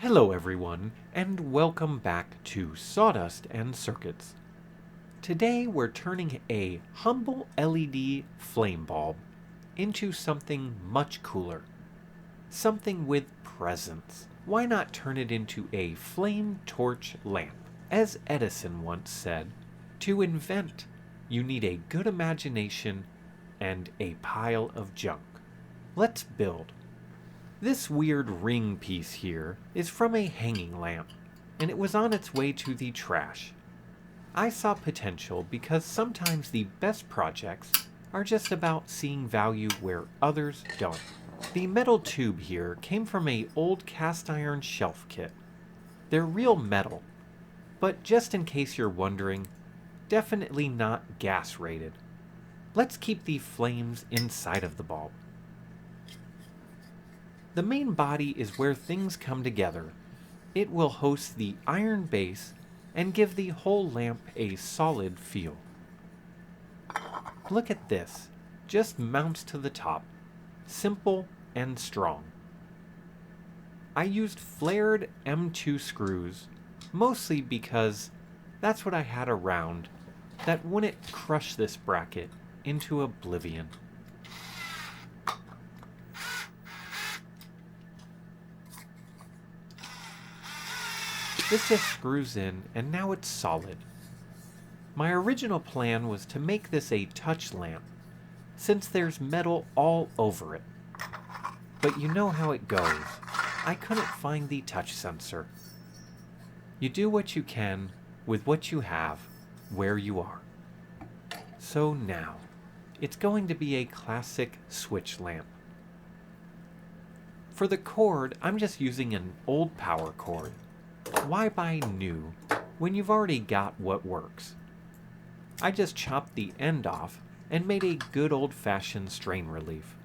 Hello everyone, and welcome back to Sawdust and Circuits. Today we're turning a humble LED flame bulb into something much cooler. Something with presence. Why not turn it into a flame torch lamp? As Edison once said, to invent, you need a good imagination and a pile of junk. Let's build. This weird ring piece here is from a hanging lamp, and it was on its way to the trash. I saw potential because sometimes the best projects are just about seeing value where others don't. The metal tube here came from an old cast iron shelf kit. They're real metal, but just in case you're wondering, definitely not gas rated. Let's keep the flames inside of the bulb. The main body is where things come together. It will host the iron base and give the whole lamp a solid feel. Look at this, just mounts to the top, simple and strong. I used flared M2 screws, mostly because that's what I had around that wouldn't crush this bracket into oblivion. This just screws in, and now it's solid. My original plan was to make this a touch lamp, since there's metal all over it. But you know how it goes. I couldn't find the touch sensor. You do what you can, with what you have, where you are. So now, it's going to be a classic switch lamp. For the cord, I'm just using an old power cord. Why buy new when you've already got what works? I just chopped the end off and made a good old-fashioned strain relief.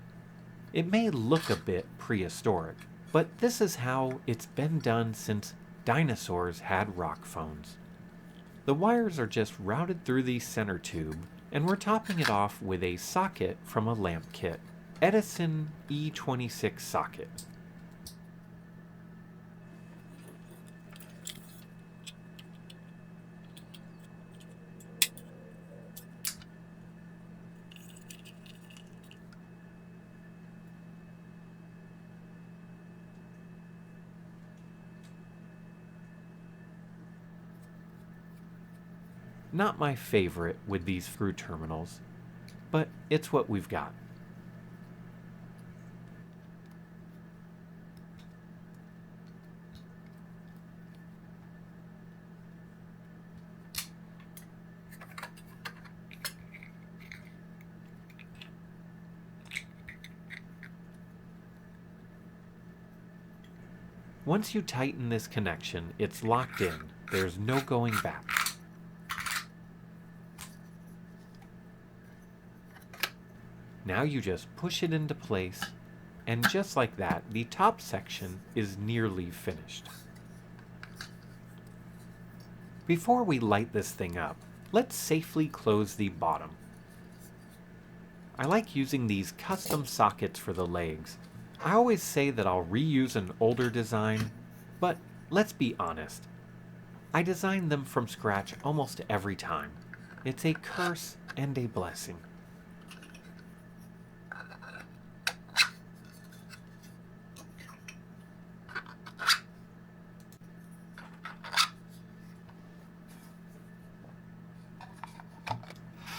It may look a bit prehistoric, but this is how it's been done since dinosaurs had rock phones. The wires are just routed through the center tube, and we're topping it off with a socket from a lamp kit. Edison E26 socket. Not my favorite with these screw terminals, but it's what we've got. Once you tighten this connection, it's locked in. There's no going back. Now you just push it into place, and just like that, the top section is nearly finished. Before we light this thing up, let's safely close the bottom. I like using these custom sockets for the legs. I always say that I'll reuse an older design, but let's be honest. I design them from scratch almost every time. It's a curse and a blessing.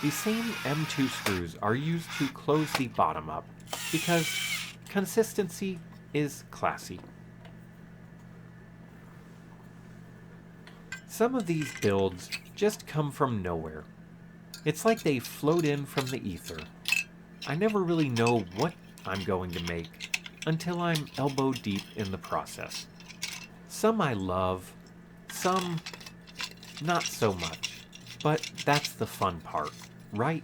The same M2 screws are used to close the bottom up, because consistency is classy. Some of these builds just come from nowhere. It's like they float in from the ether. I never really know what I'm going to make until I'm elbow deep in the process. Some I love, some not so much. But that's the fun part, right?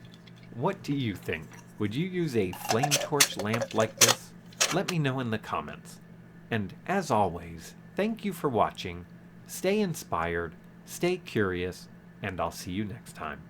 What do you think? Would you use a flame torch lamp like this? Let me know in the comments. And as always, thank you for watching. Stay inspired, stay curious, and I'll see you next time.